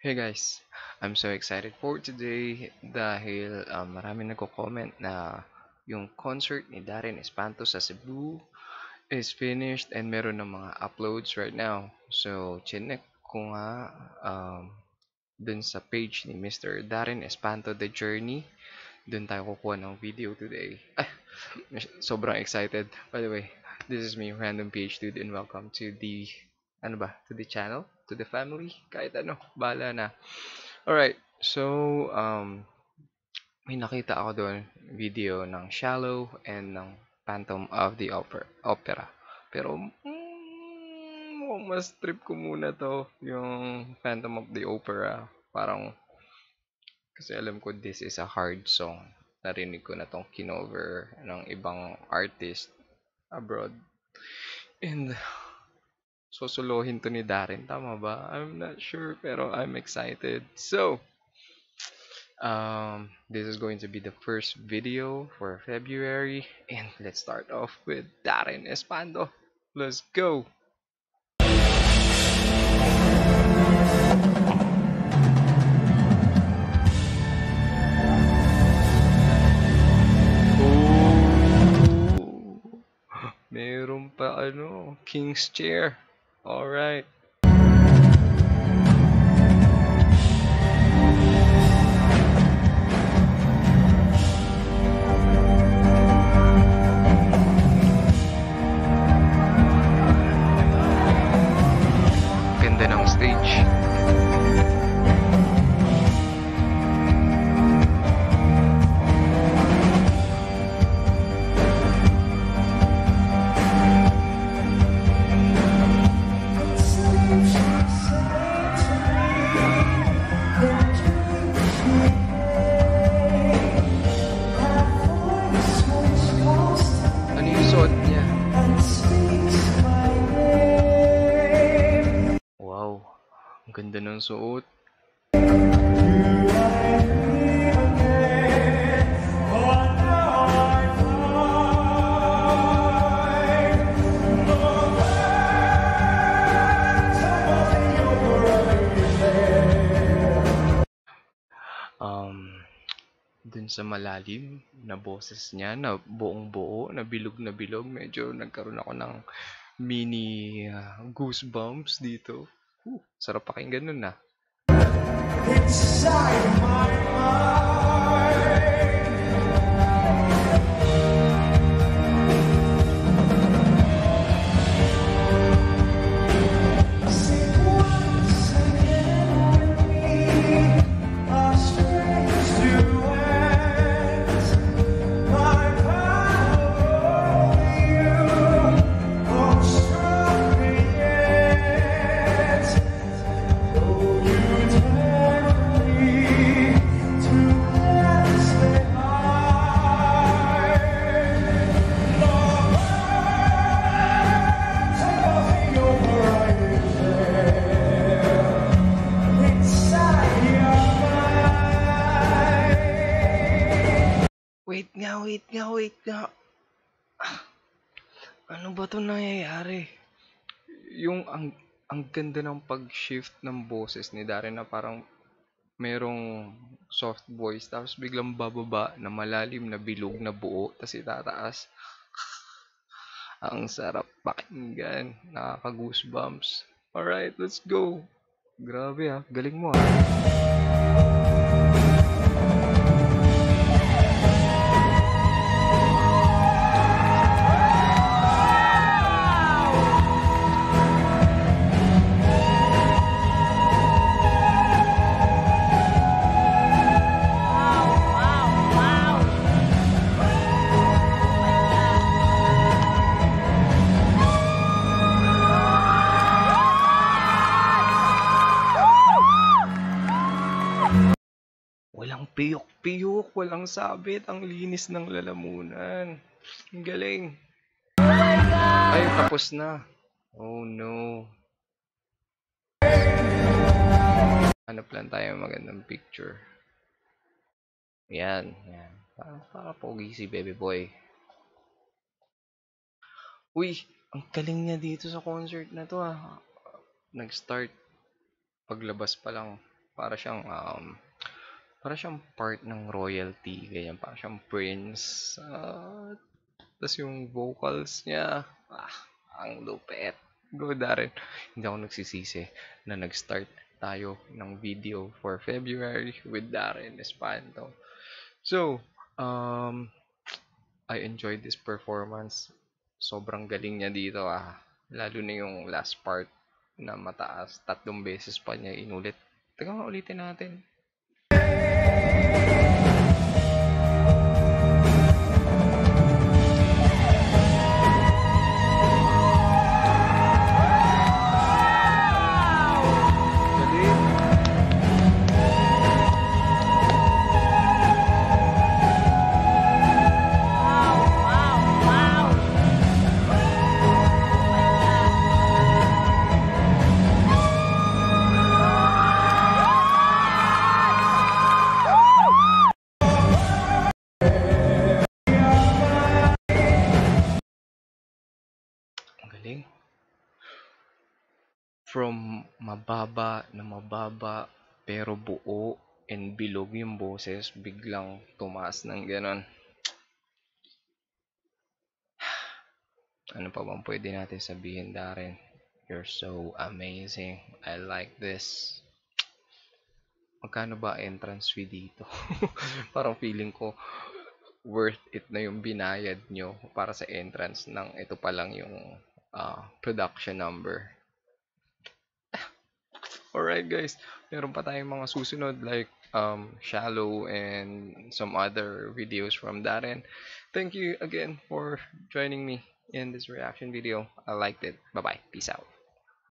Hey guys, I'm so excited for today dahil marami nagko-comment na yung concert ni Darren Espanto sa Cebu is finished and meron ng mga uploads right now. So, chinek ko nga um, dun sa page ni Mr. Darren Espanto The Journey. Dun tayo kukuha ng video today. Sobrang excited. By the way, this is me, Random PH Dude, and welcome to the, to the channel, to the family, kahit ano, bahala na. Alright, so, may nakita ako doon, video ng Shallow and ng Phantom of the Opera. Pero, mukhang mas trip ko muna to, yung Phantom of the Opera. Parang, kasi alam ko this is a hard song. Narinig ko na tong kinover ng ibang artist abroad. And sosolohin to ni Darren, tama ba? I'm not sure, pero I'm excited. So, this is going to be the first video for February, and let's start off with Darren Espando. Let's go! Oh, meron pa King's Chair. Alright. Ganda ng stage. Ano yung suot niya? Wow, ang ganda ng suot. Dun sa malalim na boses niya na buong buo, na bilog, medyo nagkaroon ako ng mini goosebumps dito. Sarap pakinggan nun na. Inside my mind. Wait nga. Ano ba 'to nangyayari? Yung ang ganda ng pag-shift ng boses ni Darren na parang merong soft voice tapos biglang bababa na malalim na bilog na buo tapos itataas. Ang sarap pakinggan. Nakaka-goosebumps. Alright, let's go. Grabe galing mo Walang piyok-piyok, walang sabit, ang linis ng lalamunan. Ang galing. Ay, tapos na. Oh no. Hanap lang tayo magandang picture. Yan. Para pogi si baby boy. Uy, ang galing niya dito sa concert na to Nag-start paglabas pa lang. Para siyang para siyang part ng royalty, ganyan. Para siyang prince. Tas yung vocals niya, ang lupit. Go Darren. Hindi ako nagsisisi na nag-start tayo ng video for February with Darren Espanto. So, I enjoyed this performance. Sobrang galing niya dito Lalo na yung last part na mataas. 3 beses pa niya inulit. Teka nga, ulitin natin. Galing. From mababa na mababa pero buo and bilog yung boses, biglang tumaas ng ganon. Ano pa bang pwede natin sabihin, Darren? You're so amazing. I like this. Magkano ba entrance fee dito? Parang feeling ko worth it na yung binayad nyo para sa entrance ng ito pa lang yung production number. Alright guys, meron pa tayong mga susunod like Shallow and some other videos from Darren. Thank you again for joining me in this reaction video. I liked it. Bye bye. Peace out.